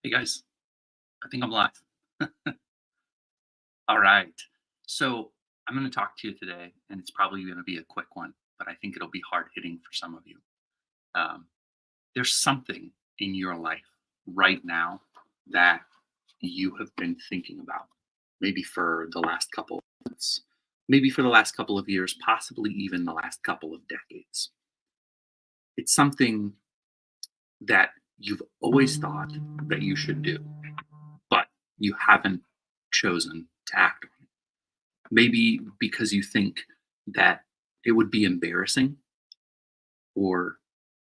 Hey guys, I think I'm live. All right. So I'm going to talk to you today, and it's probably going to be a quick one, but I think it'll be hard hitting for some of you. Um, there's something in your life right now that you have been thinking about, maybe for the last couple of months, maybe for the last couple of years, possibly even the last couple of decades. It's something that you've always thought that you should do, but you haven't chosen to act on. Maybe because you think that it would be embarrassing or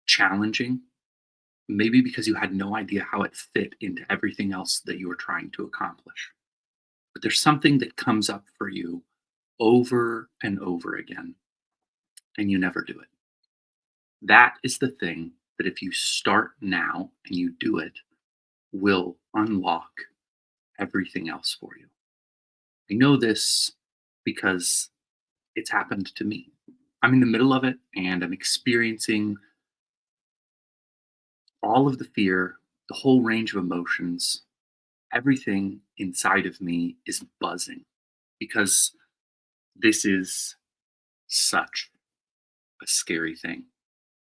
challenging. Maybe because you had no idea how it fit into everything else that you were trying to accomplish. But there's something that comes up for you over and over again, and you never do it. That is the thing that if you start now and you do it, will unlock everything else for you. I know this because it's happened to me. I'm in the middle of it and I'm experiencing all of the fear, the whole range of emotions, everything inside of me is buzzing because this is such a scary thing.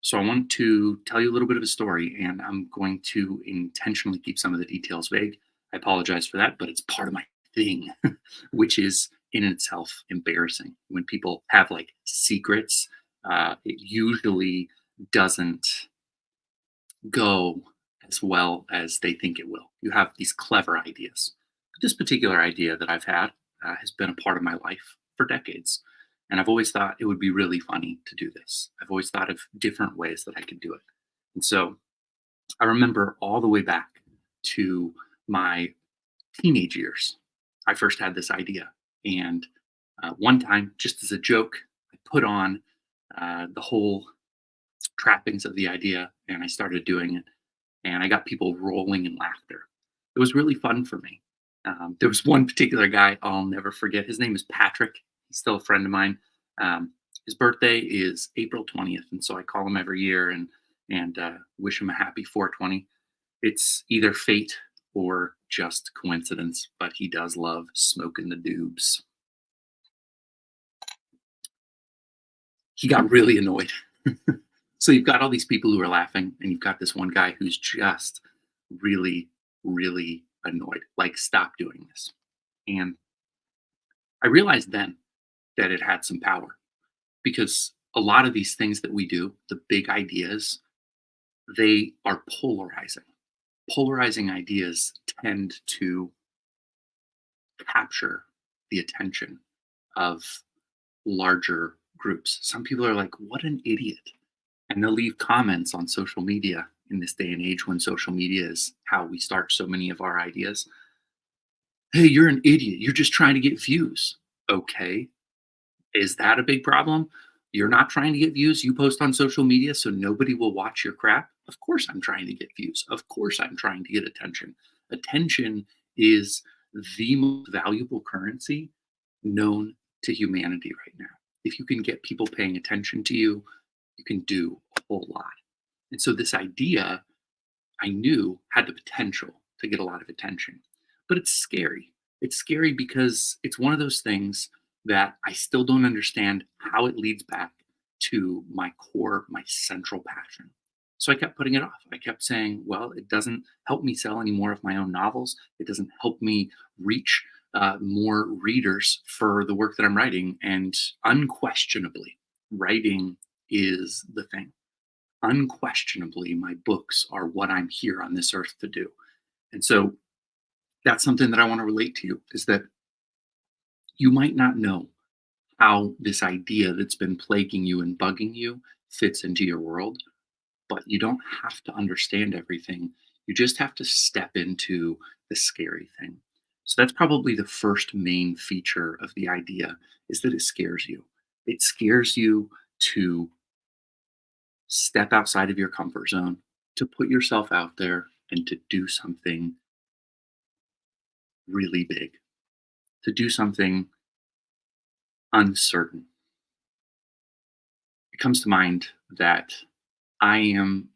So, I want to tell you a little bit of a story, and I'm going to intentionally keep some of the details vague. I apologize for that, but it's part of my thing, which is in itself embarrassing. When people have like secrets, it usually doesn't go as well as they think it will. You have these clever ideas. This particular idea that I've had has been a part of my life for decades. And I've always thought it would be really funny to do this. I've always thought of different ways that I could do it. And so I remember all the way back to my teenage years, I first had this idea. And one time, just as a joke, I put on the whole trappings of the idea and I started doing it and I got people rolling in laughter. It was really fun for me. There was one particular guy I'll never forget. His name is Patrick. He's still a friend of mine. His birthday is April 20th, and so I call him every year and wish him a happy 420. It's either fate or just coincidence, but he does love smoking the doobs. He got really annoyed. So you've got all these people who are laughing, and you've got this one guy who's just really, really annoyed. Like, stop doing this. And I realized then that it had some power because a lot of these things that we do, the big ideas, they are polarizing. Polarizing ideas tend to capture the attention of larger groups. Some people are like, what an idiot. And they'll leave comments on social media in this day and age when social media is how we start so many of our ideas. Hey, you're an idiot. You're just trying to get views. Okay. Is that a big problem? You're not trying to get views. You post on social media so nobody will watch your crap. Of course, I'm trying to get views. Of course, I'm trying to get attention. Attention is the most valuable currency known to humanity right now. If you can get people paying attention to you, you can do a whole lot. And so, this idea I knew had the potential to get a lot of attention. But it's scary. It's scary because it's one of those things that I still don't understand how it leads back to my core, my central passion. So I kept putting it off. I kept saying, well, it doesn't help me sell any more of my own novels. It doesn't help me reach more readers for the work that I'm writing. And unquestionably, writing is the thing. Unquestionably, my books are what I'm here on this earth to do. And so that's something that I want to relate to you is that you might not know how this idea that's been plaguing you and bugging you fits into your world, but you don't have to understand everything. You just have to step into the scary thing. So that's probably the first main feature of the idea is that it scares you. It scares you to step outside of your comfort zone, to put yourself out there and to do something really big, to do something uncertain. It comes to mind that I am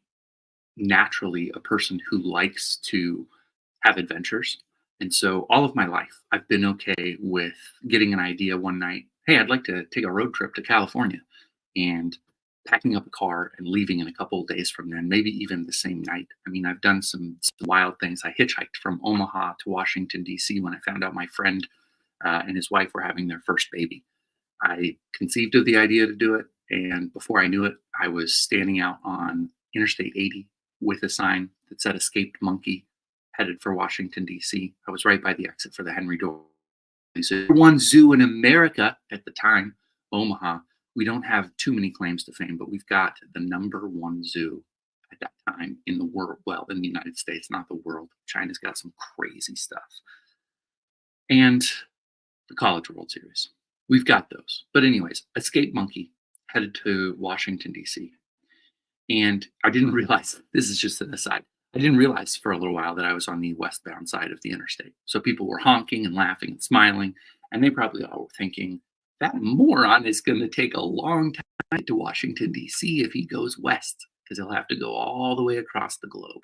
naturally a person who likes to have adventures. And so all of my life, I've been okay with getting an idea one night. Hey, I'd like to take a road trip to California, and packing up a car and leaving in a couple of days from then, maybe even the same night. I mean, I've done some wild things. I hitchhiked from Omaha to Washington, D.C. when I found out my friend and his wife were having their first baby. I conceived of the idea to do it. And before I knew it, I was standing out on Interstate 80 with a sign that said escaped monkey headed for Washington, D.C. I was right by the exit for the Henry Dorr. One zoo in America at the time, Omaha. We don't have too many claims to fame, but we've got the number one zoo at that time in the world. Well, in the United States, not the world. China's got some crazy stuff. And the College World Series. We've got those. But anyways, Escape Monkey headed to Washington, D.C. And I didn't realize, this is just an aside, I didn't realize for a little while that I was on the westbound side of the interstate. So people were honking and laughing and smiling, and they probably all were thinking, that moron is going to take a long time to Washington, D.C. if he goes west, because he'll have to go all the way across the globe.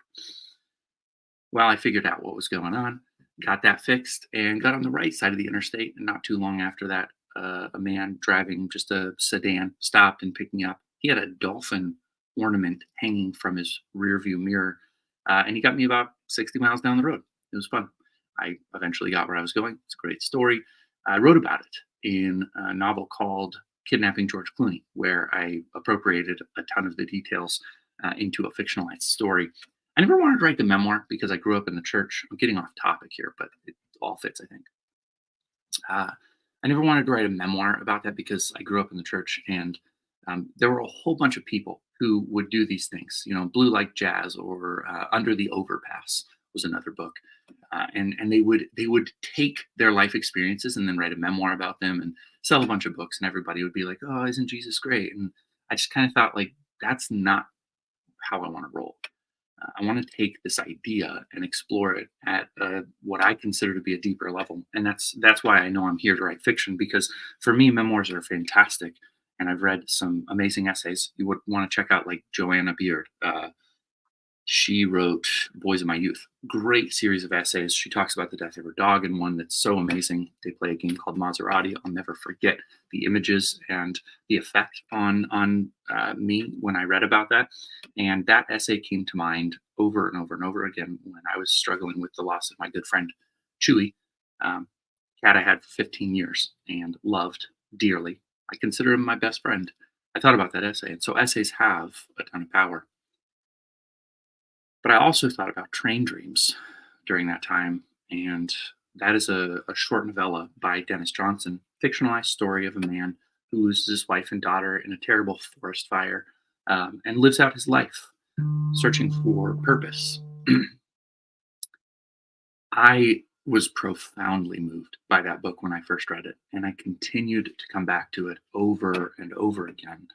Well, I figured out what was going on, got that fixed, and got on the right side of the interstate. And not too long after that, a man driving just a sedan stopped and picked me up. He had a dolphin ornament hanging from his rear view mirror, and he got me about 60 miles down the road. It was fun. I eventually got where I was going. It's a great story. I wrote about it in a novel called Kidnapping George Clooney, where I appropriated a ton of the details into a fictionalized story. I never wanted to write the memoir because I grew up in the church. I'm getting off topic here, but it all fits, I think. I never wanted to write a memoir about that because I grew up in the church, and there were a whole bunch of people who would do these things. You know, Blue Like Jazz or Under the Overpass was another book, and they would take their life experiences and then write a memoir about them and sell a bunch of books, and everybody would be like, "Oh, isn't Jesus great?" And I just kind of thought like that's not how I want to roll. I want to take this idea and explore it at what I consider to be a deeper level, and that's why I know I'm here to write fiction. Because for me, memoirs are fantastic, and I've read some amazing essays. You would want to check out like Joanna Beard. She wrote Boys of My Youth, great series of essays. She talks about the death of her dog in one that's so amazing. They play a game called Maserati. I'll never forget the images and the effect on me when I read about that. And that essay came to mind over and over and over again when I was struggling with the loss of my good friend Chewy, cat I had for 15 years and loved dearly. I consider him my best friend. I thought about that essay, and so essays have a ton of power. But I also thought about Train Dreams during that time, and that is a short novella by Dennis Johnson, fictionalized story of a man who loses his wife and daughter in a terrible forest fire, and lives out his life searching for purpose. I was profoundly moved by that book when I first read it, and I continued to come back to it over and over again.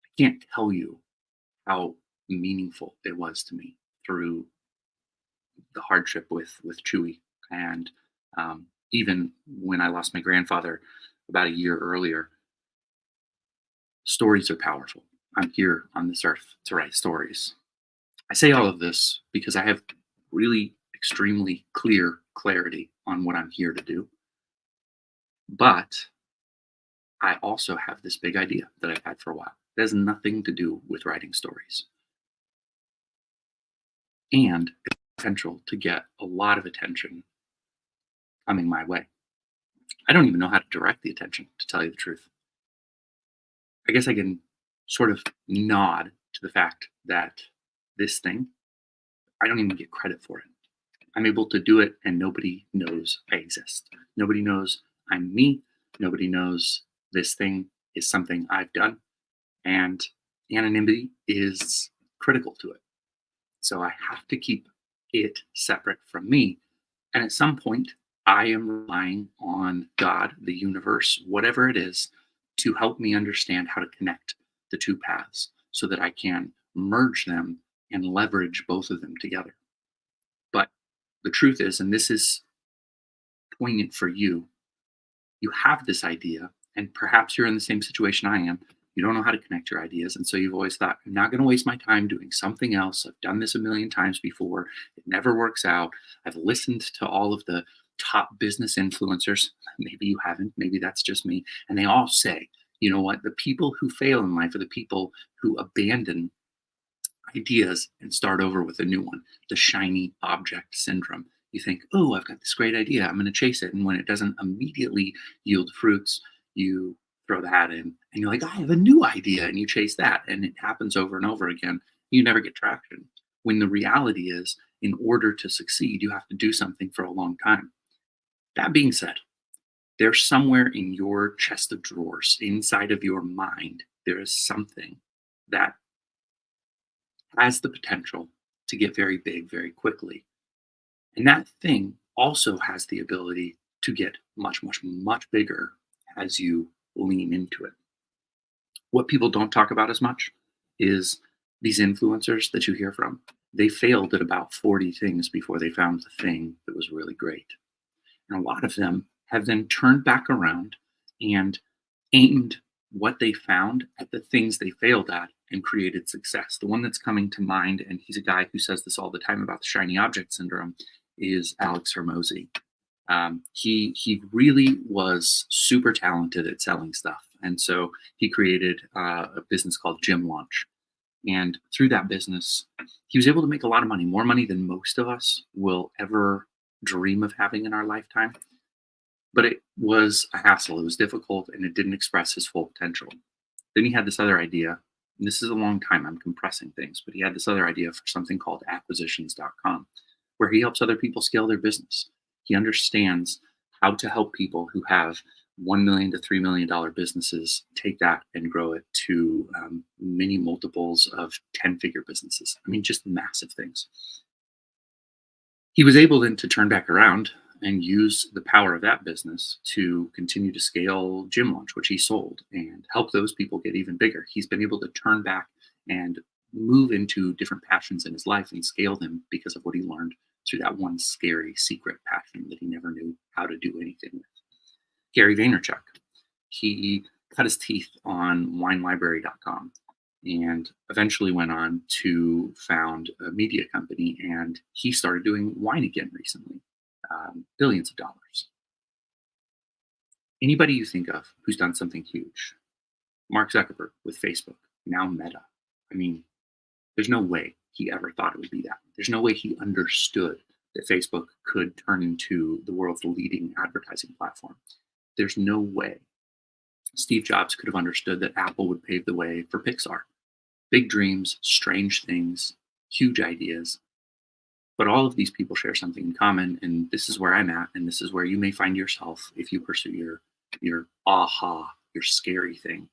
I can't tell you how meaningful it was to me through the hardship with Chewy, and even when I lost my grandfather about a year earlier. Stories are powerful. I'm here on this earth to write stories. I say all of this because I have really extremely clear clarity on what I'm here to do, but I also have this big idea that I've had for a while. It has nothing to do with writing stories, and it's potential to get a lot of attention coming my way. I don't even know how to direct the attention, to tell you the truth. I guess I can sort of nod to the fact that this thing, I don't even get credit for it. I'm able to do it, and nobody knows I exist. Nobody knows I'm me. Nobody knows this thing is something I've done. And anonymity is critical to it. So I have to keep it separate from me. And at some point, I am relying on God, the universe, whatever it is, to help me understand how to connect the two paths so that I can merge them and leverage both of them together. But the truth is, and this is poignant for you, you have this idea, and perhaps you're in the same situation I am, You don't know how to connect your ideas. And so you've always thought, I'm not going to waste my time doing something else. I've done this a million times before. It never works out. I've listened to all of the top business influencers. Maybe you haven't. Maybe that's just me. And they all say, you know what? The people who fail in life are the people who abandon ideas and start over with a new one. The shiny object syndrome. You think, oh, I've got this great idea. I'm going to chase it. And when it doesn't immediately yield fruits, you throw that in and you're like, I have a new idea. And you chase that. And it happens over and over again. You never get traction. When the reality is, in order to succeed, you have to do something for a long time. That being said, there's somewhere in your chest of drawers, inside of your mind, there is something that has the potential to get very big very quickly. And that thing also has the ability to get much, much, much bigger as you lean into it. What people don't talk about as much is these influencers that you hear from. They failed at about 40 things before they found the thing that was really great. And a lot of them have then turned back around and aimed what they found at the things they failed at and created success. The one that's coming to mind, and he's a guy who says this all the time about the shiny object syndrome, is Alex Hermosi. He really was super talented at selling stuff, and so he created a business called Gym Launch. And through that business, he was able to make a lot of money, more money than most of us will ever dream of having in our lifetime. But it was a hassle. It was difficult, and it didn't express his full potential. Then he had this other idea. And this is a long time. I'm compressing things, but he had this other idea for something called acquisitions.com, where he helps other people scale their business. He understands how to help people who have $1 million to $3 million businesses take that and grow it to many multiples of 10-figure businesses. I mean, just massive things. He was able then to turn back around and use the power of that business to continue to scale Gym Launch, which he sold, and help those people get even bigger. He's been able to turn back and move into different passions in his life and scale them because of what he learned through that one scary secret passion that he never knew how to do anything with. Gary Vaynerchuk, he cut his teeth on winelibrary.com and eventually went on to found a media company, and he started doing wine again recently. Billions of dollars. Anybody you think of who's done something huge, Mark Zuckerberg with Facebook, now Meta. I mean, there's no way he ever thought it would be that. There's no way he understood that Facebook could turn into the world's leading advertising platform. There's no way Steve Jobs could have understood that Apple would pave the way for Pixar. Big dreams, strange things, huge ideas. But all of these people share something in common, and this is where I'm at, and this is where you may find yourself if you pursue your aha, your scary thing.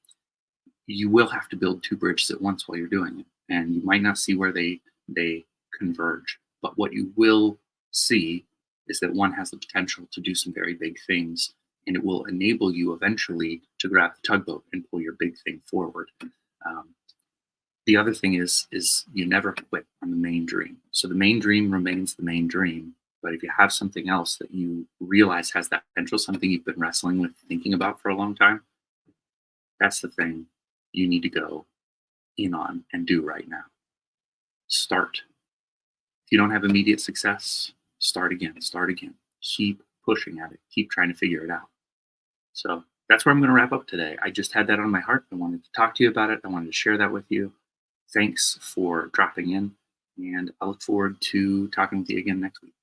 You will have to build two bridges at once while you're doing it, and you might not see where they converge. But what you will see is that one has the potential to do some very big things, and it will enable you eventually to grab the tugboat and pull your big thing forward. The other thing is you never quit on the main dream. So the main dream remains the main dream. But if you have something else that you realize has that potential, something you've been wrestling with, thinking about for a long time, that's the thing you need to go in on and do right now. Start. If you don't have immediate success, start again, start again. Keep pushing at it. Keep trying to figure it out. So that's where I'm going to wrap up today. I just had that on my heart. I wanted to talk to you about it. I wanted to share that with you. Thanks for dropping in, and I look forward to talking with you again next week.